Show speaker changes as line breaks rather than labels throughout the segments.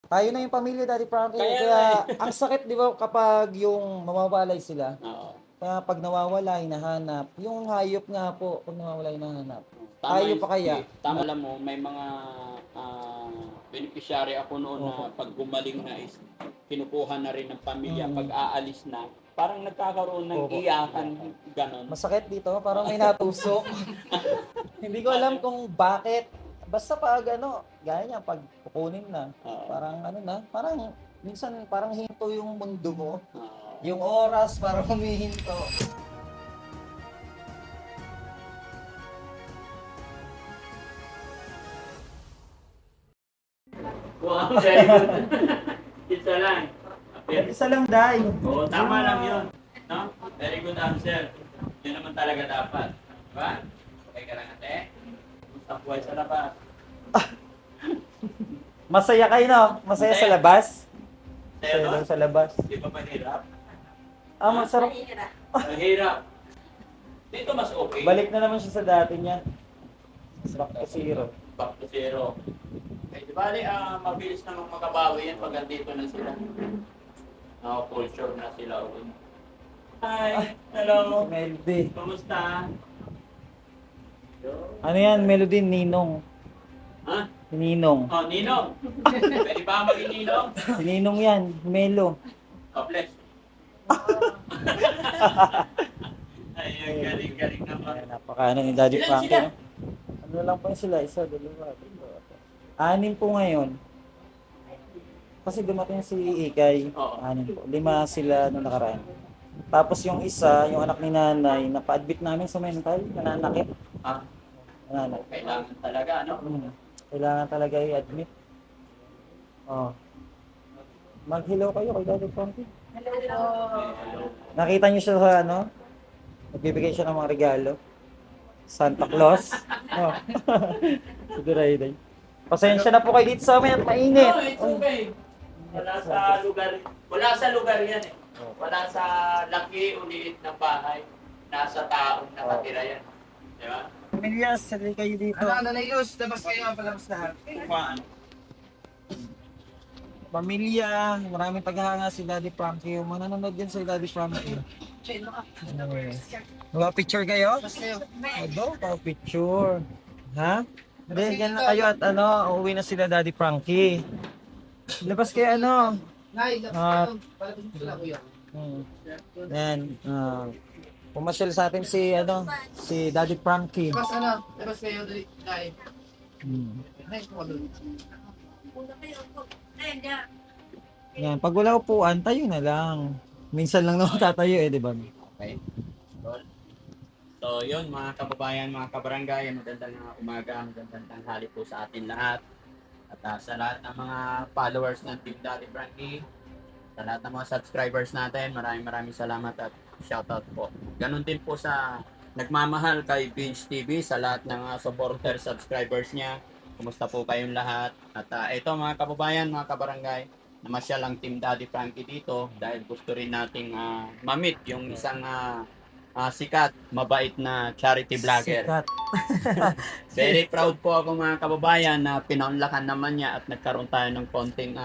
Tayo na yung pamilya, Daddy Frankie.
Kaya
Kaya,
nga eh.
ang sakit, di ba, kapag yung mawawalay sila.
Oo.
Kaya pag nawawala, hinahanap. Yung hayop nga po, pag nawawala, hinahanap.
Tama
Tayo
yun,
pa kaya?
eh. Tama, alam mo, may mga beneficiary ako noon na
Opo.
pag gumaling na is kinukuha na rin ng pamilya.
Mm.
Pag aalis na, parang nagkakaroon ng
Opo.
iyakan, ganon.
Masakit dito, parang may natusok. Hindi ko alam kung bakit. Basta pag ano, gaya niya, pag kukunin na,
Oo.
parang ano na, parang minsan parang hinto yung mundo mo.
Oo.
Yung oras parang humihinto.
Wow, very good. Isa lang.
Isa lang, Day.
Oo, tama lang yun. No? Very good answer. Yun naman talaga dapat. Diba? Okay ka lang, ate? Kumusta buhay sa labas?
Masaya kayo, no? Masaya sa
Masaya.
labas?
Sa'yo, no?
Masaya sa labas.
Di ba mahirap?
Masarap.
Mahirap. Dito mas okay.
Balik na naman siya sa dati niya. Back to zero.
Back to zero. Eh, di bali, mabilis namang makabawi yan pag andito na sila. Culture na sila ulit. Hi! Hello!
Melody.
Kumusta?
Ano yan? Melody Ninong.
Ha?
Ninong.
Oh, Ninong! Pwede ba maging Ninong?
Si Ninong yan. Melo.
God bless. Ayun, galing naman.
Ay, napakaano ni Daddy
Ilan
Frankie,
sila?
no? Ano lang po sila? Isa, dalawa, tatlo, apat. 6 po ngayon. Kasi dumating si Ikay.
Oo.
6 po. 5 sila nung nakaraan. Tapos yung isa, yung anak ni nanay, napa-admit namin sa mental. Nananakit.
Ah,
Nananakit.
kailangan talaga, no?
Kailangan talaga i-admit. Oh. Mag-hello kayo kay Daddy Frankie.
Hello.
Nakita niyo siya sa ano? Nagbibigay siya ng mga regalo. Santa Claus. Oh. Siguro ay. Pasensya na po kayo dito sa amin at mainit.
No, it's okay. Wala sa lugar yan eh. Wala sa laki o liit ng bahay. Nasa taong nakatira yan. Di ba?
Pamilya, sali kayo dito.
Ano na yun? Labas kayo, palabas lahat.
Pamilya, maraming paghahanga si Daddy Frankie. Yung mga nanonood din si Daddy Frankie. Picture kayo?
Labas kayo.
Ado, picture. Ha? Hindi, yan na kayo at ano, uuwi na sila Daddy Frankie. Labas kayo ano.
Nay, labas
Ah.
kayo. Palabas mo sila, kuya.
Yan, pumasyal sa atin si ano, si Daddy Frankie.
Labas ano? Labas kayo, dali. Nay. Nay, kuha doon.
Yan, pag wala upuan, tayo na lang. Minsan lang naman tatayo eh, di ba?
Okay. So, yun mga kababayan, mga kabarangay, magandang umaga, magandang tanghali po sa atin lahat. At sa lahat ng mga followers ng Team Daddy Frankie, sa lahat ng mga subscribers natin, maraming salamat at shoutout po. Ganon din po sa nagmamahal kay Binge TV, sa lahat ng supporter subscribers niya. Kumusta po kayong lahat? At ito mga kababayan, mga kabarangay, namasyal ang Team Daddy Frankie dito dahil gusto rin nating ma-meet yung isang sikat, mabait na charity vlogger.
Sikat.
Very proud po ako mga kababayan na pinaunlakan naman niya at nagkaroon tayo ng konting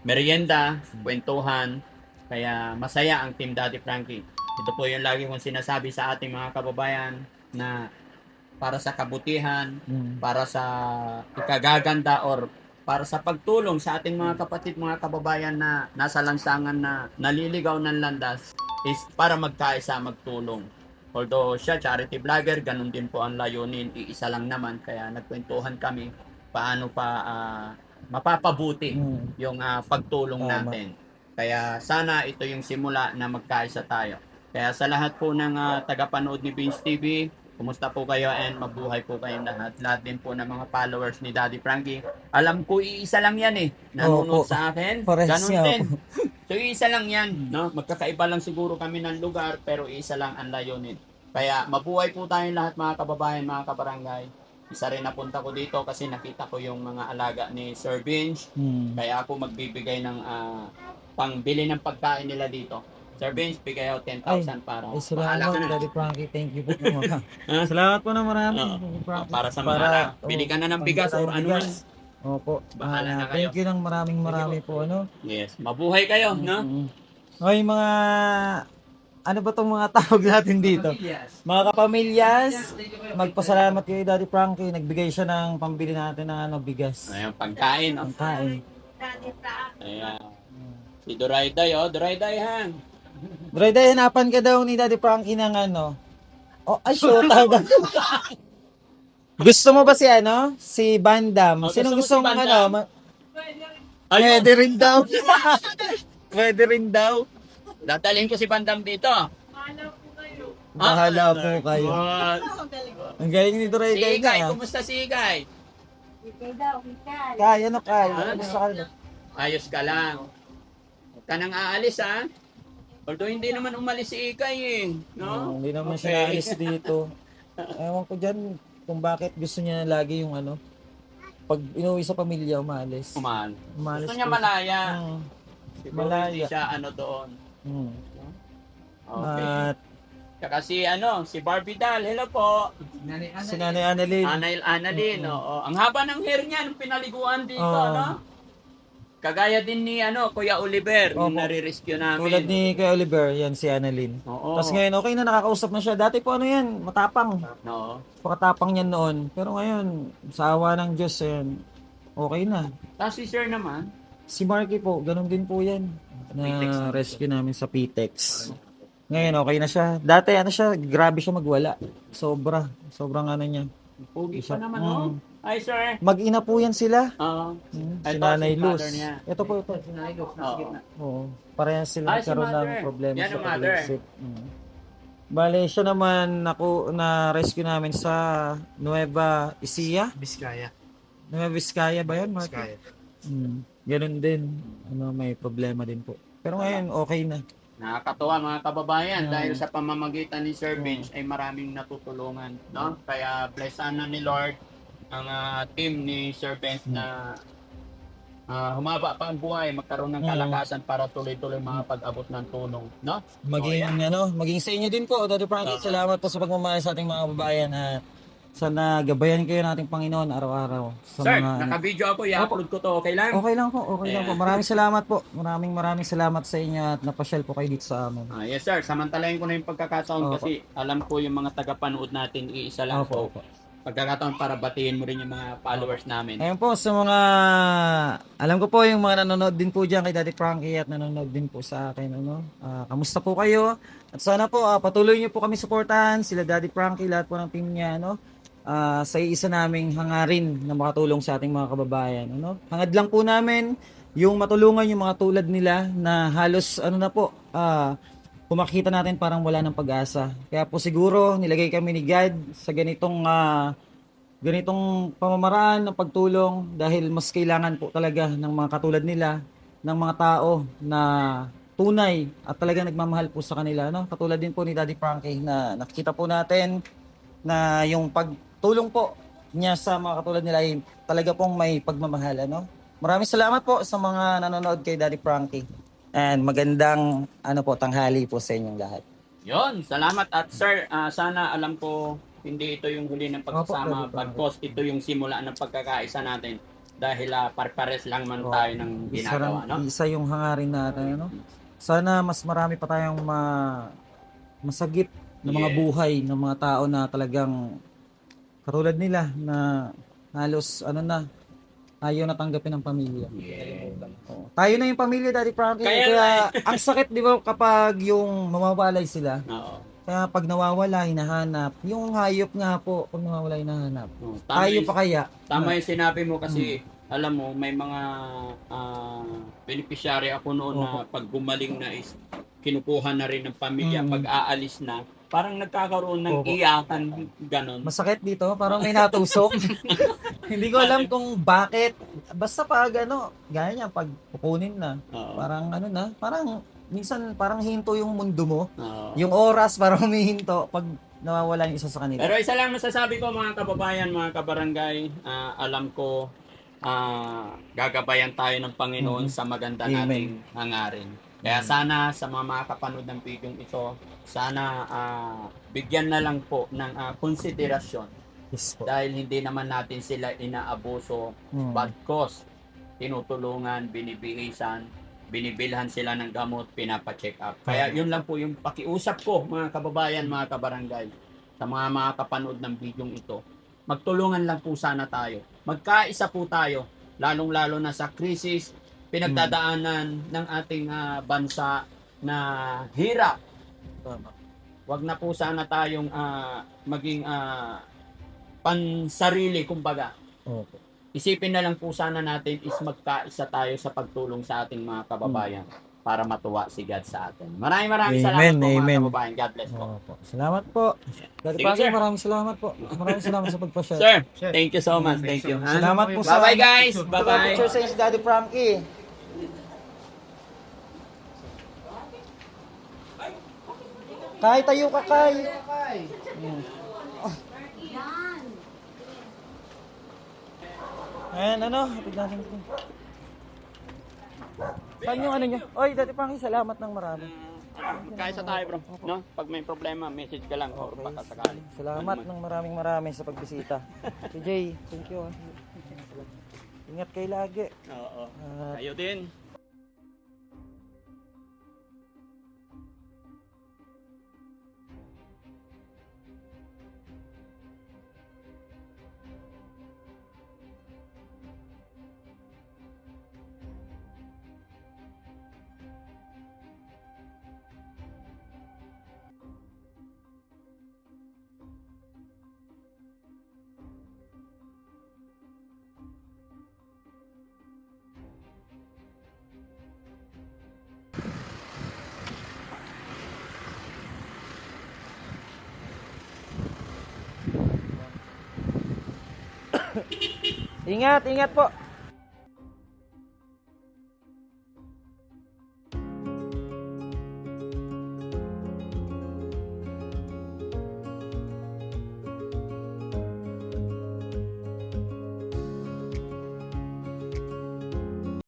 merienda, kwentuhan. Kaya masaya ang Team Daddy Frankie. Ito po yung lagi kong sinasabi sa ating mga kababayan na para sa kabutihan, para sa ikagaganda or para sa pagtulong sa ating mga kapatid, mga kababayan na nasa lansangan na naliligaw ng landas is para magkaisa, magtulong. Although siya charity vlogger, ganun din po ang layunin, iisa lang naman, kaya nagkwentuhan kami paano pa mapapabuti yung pagtulong
Tama.
natin. Kaya sana ito yung simula na magkaisa tayo. Kaya sa lahat po ng tagapanood ni Binge TV, kumusta po kayo and mabuhay po kayong lahat. Lahat din po ng mga followers ni Daddy Frankie. Alam ko iisa lang yan eh. Nanonood
Opo.
sa akin.
Parehas
Ganun
niya
din.
po.
So iisa lang yan. No? Magkakaiba lang siguro kami ng lugar pero isa lang ang layunin. Kaya mabuhay po tayong lahat mga kababayan, mga kabarangay. Isa rin napunta ko dito kasi nakita ko yung mga alaga ni Sir Binge. Kaya ako magbibigay ng pangbili ng pagkain nila dito. Sir Vince, bigay ako 10,000 para
Ay,
paala
salamat,
ka na.
Daddy Frankie. Thank you po. Salamat po na marami.
Oo.
Daddy Frankie.
Para sa mga bili ka na ng bigas or ano man.
Opo.
Bahala na kayo.
Thank you ng marami po, ano.
Yes, mabuhay kayo, no?
Mm. Okay, mga, ano ba tong mga tawag natin dito? Mga kapamilyas, magpasalamat kay Daddy Frankie. Nagbigay siya ng pambili natin ng ano, bigas.
Ayan, pagkain. Oh.
Pagkain.
Ayan. Si Dorayday, oh. Dorayday, ha?
Dre, hanapan ka daw ni Daddy Frankie ng ano. Oh, ay, shoot. Gusto mo ba si ano? Si Bandam?
Oh,
Sinong
gusto
gusto
mo si
mong
Bandam?
ano? Pwede rin daw. Pwede rin daw.
Dadalhin ko si Bandam dito.
Bahala po kayo.
Ah,
Ang galing ni Dre
si Ikay,
nga.
kumusta si Ikay?
Kaya, ano kaya? Gusto ka rin.
Ayos ka lang. Huwag ka nang aalis, ha? Although hindi naman umalis si Ikay, eh. No?
Hindi naman
Okay.
siya naalis dito. Ewan ko dyan kung bakit gusto niya lagi yung ano. Pag inuwi sa pamilya, umalis. Umalis
Gusto niya
po.
malaya.
Mm.
Siguro
Malaya.
hindi siya ano doon.
Mm.
Okay.
At
Tsaka si Barbie Doll, hello po.
si Nanay Annalyn.
Annalyn, oo. Ang haba ng hair niya, nung pinaliguan dito,
Oo.
no? Kagaya din ni Kuya Oliver, yung
Opo.
nare-rescue namin.
Tulad ni kay Oliver, yan si Annalyn.
Oo.
Tapos ngayon, okay na, nakakausap na siya. Dati po ano yan, matapang.
No.
Pakatapang niyan noon. Pero ngayon, sa awa ng Diyos, yan, okay na.
Tapos si Sir naman,
Si Marky po, ganun din po yan. Na rescue namin sa PTEX. Ngayon, okay na siya. Dati, ano siya, grabe siya magwala. Sobrang ano niya.
pogi pa
Isa-
naman, no? Hi, Sir.
Mag-ina po yan sila.
Oo.
Si
Ito,
Nanay
si
Luz.
father niya.
Ito po, ito.
Oo.
Oo. Parehas sila
Si
nagkaroon ng
mother.
problema
Yan
sa
ang mother.
pag-iisip. Bale, siya naman na-rescue namin sa Nueva Ecija.
Biskaya.
Nueva Vizcaya ba yun, Marky?
Biskaya.
Ganun din. Ano, may problema din po. Pero ngayon, okay na.
Nakakatuwa mga kababayan dahil sa pamamagitan ni Sir Vince ay maraming natutulungan, no? Kaya bless sana ni Lord ang team ni Sir Vince na humaba pa ang buhay, magkaroon ng kalakasan para tuloy-tuloy makapag-abot ng tulong, no?
Maging sa inyo din po, Daddy Frankie. Salamat po sa pagmamahal sa ating mga kababayan. Sana gabayan kayo nating Panginoon araw-araw. Sa
Sir,
mga,
naka-video ako, i-upload ko to, okay lang?
okay lang po, okay lang po. Maraming salamat po. Maraming salamat sa inyo at napasyal po kayo dito sa amin.
Yes sir, samantalahin ko na yung pagkakataon
Opo.
kasi alam ko yung mga tagapanood natin, iisa lang po.
Opo.
Pagkakataon para batiin mo rin yung mga followers namin.
Ayun po, sa mga, alam ko po yung mga nanonood din po dyan kay Daddy Frankie at nanonood din po sa akin. Kamusta po kayo? At sana po, patuloy nyo po kami suportahan, sila Daddy Frankie, lahat po ng team niya, sa isa naming hangarin na makatulong sa ating mga kababayan. Hangad lang po namin yung matulungan yung mga tulad nila na halos, kung makikita natin parang wala ng pag-asa. Kaya po siguro, nilagay kami ni God sa ganitong pamamaraan ng pagtulong dahil mas kailangan po talaga ng mga katulad nila, ng mga tao na tunay at talagang nagmamahal po sa kanila. Katulad din po ni Daddy Frankie na nakikita po natin na yung pagtulong po niya sa mga katulad nila ay talaga pong may pagmamahal. Maraming salamat po sa mga nanonood kay Daddy Frankie. And magandang tanghali po sa inyong lahat.
Yon, salamat at sir, sana alam ko hindi ito yung huli ng pagsasama,
Opo,
bagkos ito yung simula ng pagkakaisa natin dahil parpares lang man tayo ng ginagawa, no?
Isa yung hangarin natin. Sana mas marami pa tayong masagip na mga
Yes.
buhay ng mga tao na talagang katulad nila na halos ayaw na tanggapin ng pamilya. Tayo na yung pamilya, Daddy Frankie.
Kaya
Ang sakit, di ba, kapag yung mawawalay sila.
Oo.
Kaya pag nawawala, hinahanap. Yung hayop nga po, pag nawawala, hinahanap.
Tama
Tayo
yung-
pa kaya?
Tama yung sinabi mo kasi alam mo may mga beneficiary ako noon na pag gumaling na is kinukuha na rin ng pamilya pag aalis na parang nagkakaroon ng
Opo.
iyakan ganon.
Masakit dito, parang may natusok. Hindi ko alam kung bakit. Basta pag gaya niya, pag kukunin na,
Oo.
parang minsan parang hinto yung mundo mo.
Oo.
Yung oras parang humihinto pag nawawala yung isa sa kanila.
Pero isa lang masasabi ko mga kababayan, mga kabarangay, alam ko gagabayan tayo ng Panginoon sa maganda
Amen.
nating hangarin. Kaya sana sa mga makakapanood ng video ito, sana bigyan na lang po ng konsiderasyon
Yes po.
Dahil hindi naman natin sila inaabuso, bad cause. Tinutulungan, binibihisan, binibilhan sila ng gamot, pinapa-check up. Kaya yun lang po yung pakiusap ko, mga kababayan, mga kabarangay, sa mga makakapanood ng bidyong ito. Magtulungan lang po sana tayo. Magkaisa po tayo, lalong-lalo na sa krisis, pinagdadaanan ng ating bansa na hirap.
Tama.
Wag na po sana tayong maging pansarili, kumbaga.
Opo.
Isipin na lang po sana natin is magkaisa tayo sa pagtulong sa ating mga kababayan para matuwa si God sa atin. Maraming salamat po mga
Amen.
kababayan. God bless po.
Opo. Salamat po. Daddy
Sige,
Frankie,
sir.
maraming salamat po. Maraming salamat sa pagpa-share.
Sir, thank you so much. Thank you. ha?
Salamat po sa...
Bye-bye guys.
Bye-bye.
Bye-bye.
Picture sa si Daddy Frankie. Kay, tayo ka, Kay. Ayan, ano? Hapit natin ito. Saan yung ano nyo? Oy, Daddy Frankie, salamat ng marami.
Kaisa tayo bro. No? Pag may problema, message ka lang or baka sakali.
Salamat ng maraming sa pagbisita. TJ, thank you. Ingat kayo lagi.
Oo.
At
Kayo din.
ingat po.